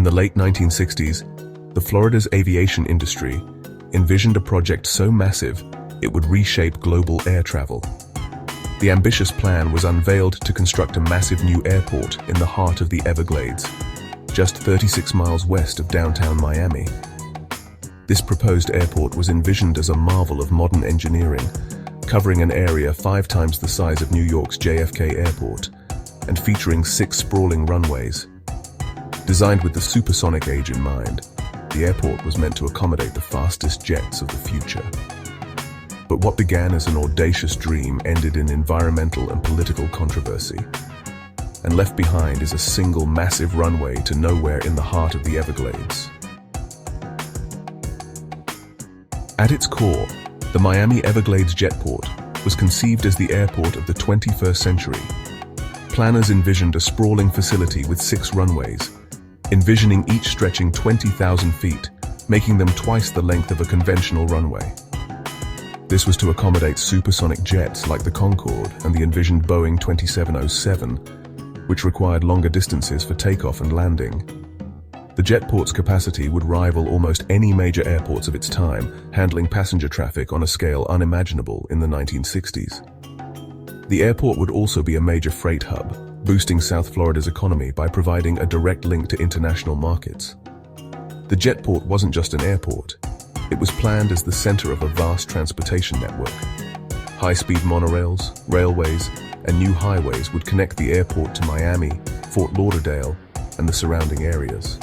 In the late 1960s, the Florida's aviation industry envisioned a project so massive it would reshape global air travel. The ambitious plan was unveiled to construct a massive new airport in the heart of the Everglades, just 36 miles west of downtown Miami. This proposed airport was envisioned as a marvel of modern engineering, covering an area 5 times the size of New York's JFK Airport and featuring 6 sprawling runways. Designed with the supersonic age in mind, the airport was meant to accommodate the fastest jets of the future. But what began as an audacious dream ended in environmental and political controversy. And left behind is a single massive runway to nowhere in the heart of the Everglades. At its core, the Miami Everglades Jetport was conceived as the airport of the 21st century. Planners envisioned a sprawling facility with 6 runways, envisioning each stretching 20,000 feet, making them twice the length of a conventional runway. This was to accommodate supersonic jets like the Concorde and the envisioned Boeing 2707, which required longer distances for takeoff and landing. The jetport's capacity would rival almost any major airports of its time, handling passenger traffic on a scale unimaginable in the 1960s. The airport would also be a major freight hub, boosting South Florida's economy by providing a direct link to international markets. The jetport wasn't just an airport. It was planned as the center of a vast transportation network. High-speed monorails, railways, and new highways would connect the airport to Miami, Fort Lauderdale, and the surrounding areas.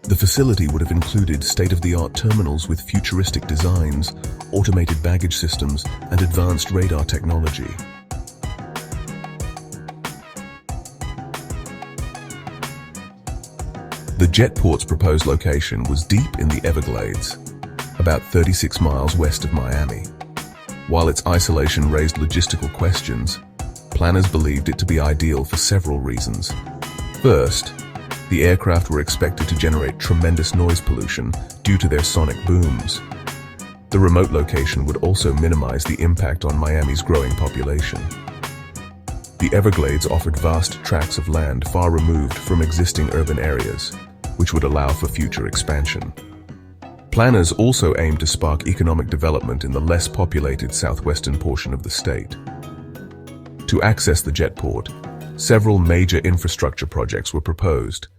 The facility would have included state-of-the-art terminals with futuristic designs, automated baggage systems, and advanced radar technology. The jetport's proposed location was deep in the Everglades, about 36 miles west of Miami. While its isolation raised logistical questions, planners believed it to be ideal for several reasons. First, the aircraft were expected to generate tremendous noise pollution due to their sonic booms. The remote location would also minimize the impact on Miami's growing population. The Everglades offered vast tracts of land far removed from existing urban areas, which would allow for future expansion. Planners also aimed to spark economic development in the less populated southwestern portion of the state. To access the jetport, several major infrastructure projects were proposed.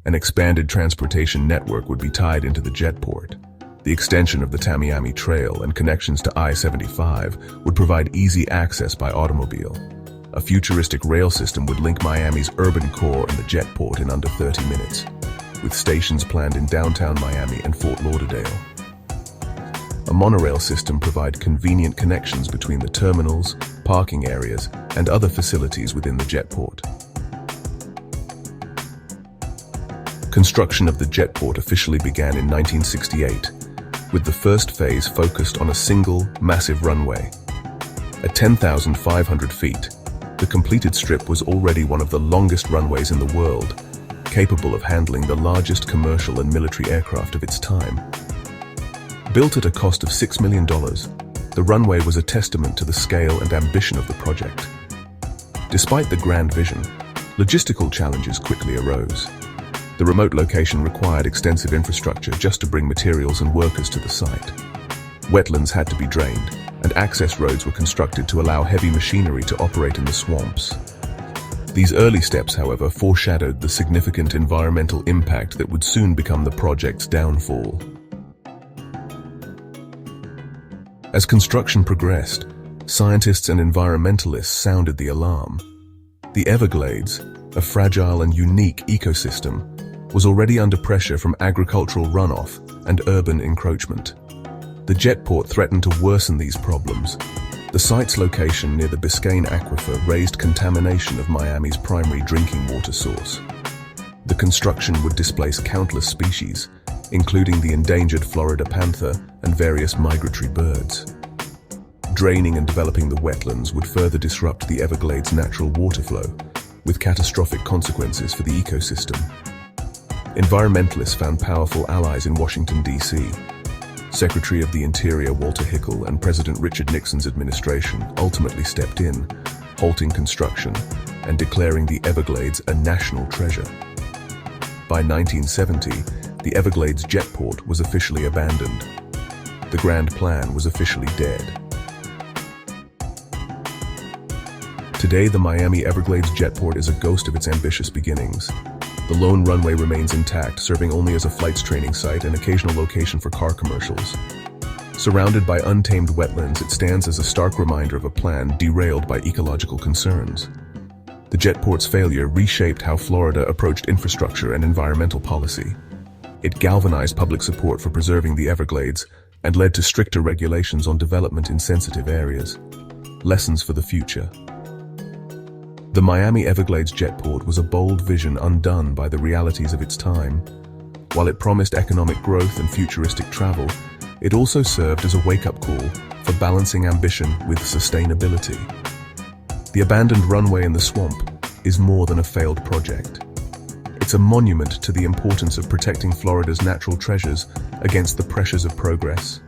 An expanded transportation network would be tied into the jetport. The extension of the Tamiami Trail and connections to I-75 would provide easy access by automobile. A futuristic rail system would link Miami's urban core and the jetport in under 30 minutes, with stations planned in downtown Miami and Fort Lauderdale. A monorail system provided convenient connections between the terminals, parking areas, and other facilities within the jetport. Construction of the jetport officially began in 1968, with the first phase focused on a single, massive runway. At 10,500 feet, the completed strip was already one of the longest runways in the world, capable of handling the largest commercial and military aircraft of its time. Built at a cost of $6 million, the runway was a testament to the scale and ambition of the project. Despite the grand vision, logistical challenges quickly arose. The remote location required extensive infrastructure just to bring materials and workers to the site. Wetlands had to be drained, and access roads were constructed to allow heavy machinery to operate in the swamps. These early steps, however, foreshadowed the significant environmental impact that would soon become the project's downfall. As construction progressed, scientists and environmentalists sounded the alarm. The Everglades, a fragile and unique ecosystem, was already under pressure from agricultural runoff and urban encroachment. The jetport threatened to worsen these problems. The site's location near the Biscayne Aquifer raised contamination of Miami's primary drinking water source. The construction would displace countless species, including the endangered Florida panther and various migratory birds. Draining and developing the wetlands would further disrupt the Everglades' natural water flow, with catastrophic consequences for the ecosystem. Environmentalists found powerful allies in Washington, D.C. Secretary of the Interior Walter Hickel and President Richard Nixon's administration ultimately stepped in, halting construction and declaring the Everglades a national treasure. By 1970, the Everglades Jetport was officially abandoned. The grand plan was officially dead. Today, the Miami Everglades Jetport is a ghost of its ambitious beginnings. The lone runway remains intact, serving only as a flights training site and occasional location for car commercials. Surrounded by untamed wetlands, it stands as a stark reminder of a plan derailed by ecological concerns. The jetport's failure reshaped how Florida approached infrastructure and environmental policy. It galvanized public support for preserving the Everglades and led to stricter regulations on development in sensitive areas. Lessons for the future. The Miami Everglades Jetport was a bold vision undone by the realities of its time. While it promised economic growth and futuristic travel, it also served as a wake-up call for balancing ambition with sustainability. The abandoned runway in the swamp is more than a failed project. It's a monument to the importance of protecting Florida's natural treasures against the pressures of progress.